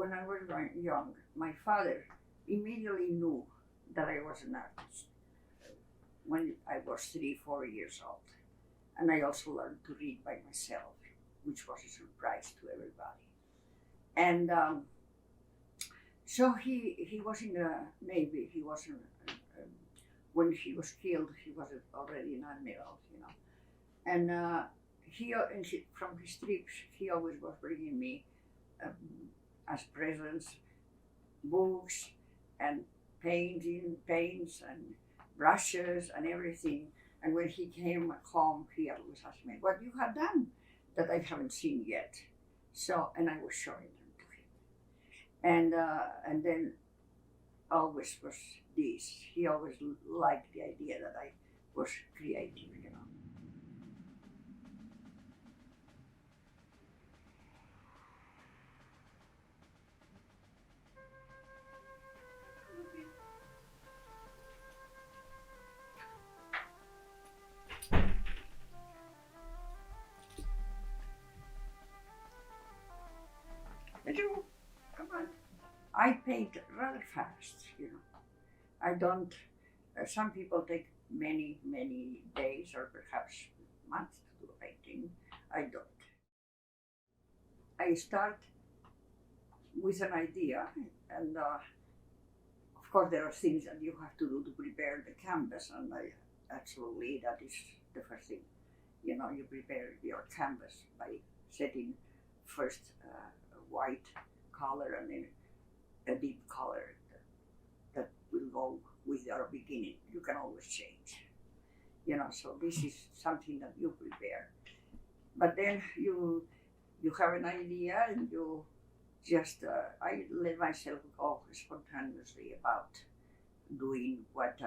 when I was young, my father immediately knew that I was an artist when I was 3, 4 years old. And I also learned to read by myself, which was a surprise to everybody. And so he was in the Navy. He was when he was killed, he was already an admiral, you know. And from his trips, he always was bringing me as presents books and paints and brushes and everything. And when he came home, he always asked me, "What you have done that I haven't seen yet?" So, and I was showing them to him. And then always was this. He always liked the idea that I was creative, you know. Come on. I paint rather fast, you know. I don't, some people take many, many days or perhaps months to do a painting. I don't. I start with an idea, and of course there are things that you have to do to prepare the canvas, and absolutely that is the first thing. You know, you prepare your canvas by setting first white color and then a deep color that will go with your beginning. You can always change, you know, so this is something that you prepare. But then you have an idea and you just, I let myself go spontaneously about doing what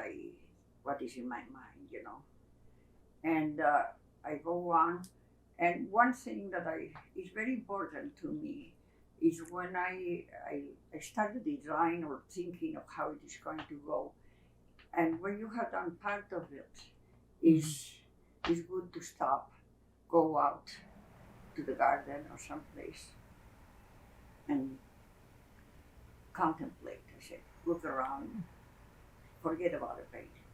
is in my mind, you know. And I go on, and one thing that is very important to me is when I started design or thinking of how it is going to go, and when you have done part of it, it's good to stop, go out to the garden or someplace and contemplate. I said, look around, forget about the painting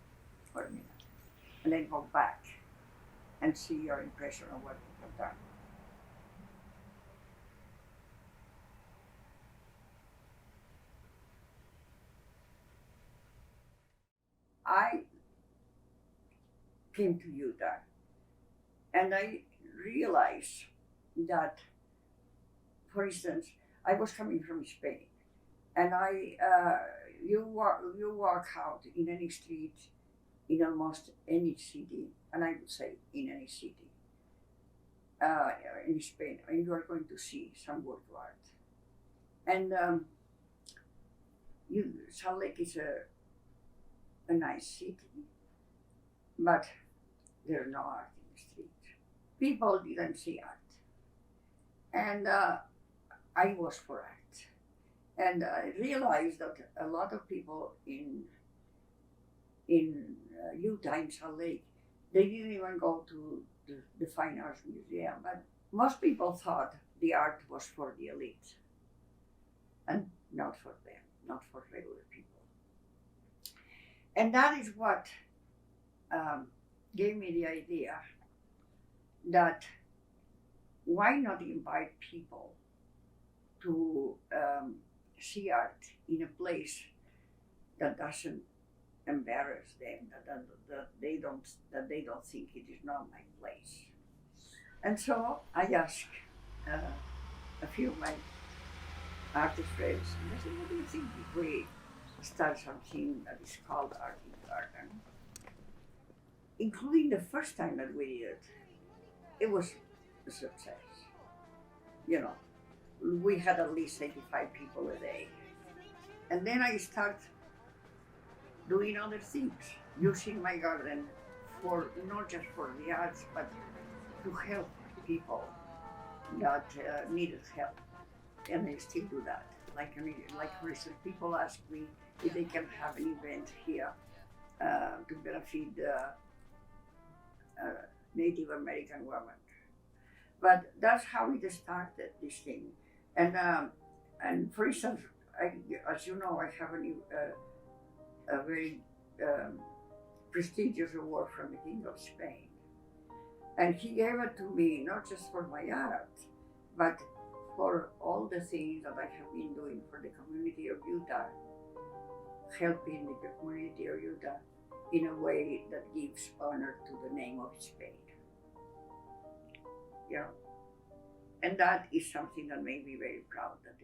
for a minute, and then go back and see your impression of what you have done. I came to Utah and I realized that, for instance, I was coming from Spain, and you walk out in any street in almost any city, and I would say in any city in Spain, and you are going to see some work of art. And Salt Lake is a nice city, but there's no art in the street. People didn't see art. And I was for art. And I realized that a lot of people in Utah, in Salt Lake, they didn't even go to the Fine Arts Museum, but most people thought the art was for the elite and not for them, not for regular people. And that is what gave me the idea that why not invite people to see art in a place that doesn't embarrass them, that they don't think it is not my place. And so I asked a few of my artist friends, I said, what do you think if we start something that is called Art in the Garden? Including the first time that we did it, it was a success. You know, we had at least 85 people a day. And then I start doing other things, using my garden for not just for the arts, but to help people that needed help. And I still do that. Like for instance, people ask me if they can have an event here to benefit Native American women. But that's how it started, this thing. And And for instance, as you know, I have a very prestigious award from the King of Spain. And he gave it to me not just for my art, but for all the things that I have been doing for the community of Utah, helping the community of Utah in a way that gives honor to the name of Spain. You know, and that is something that made me very proud that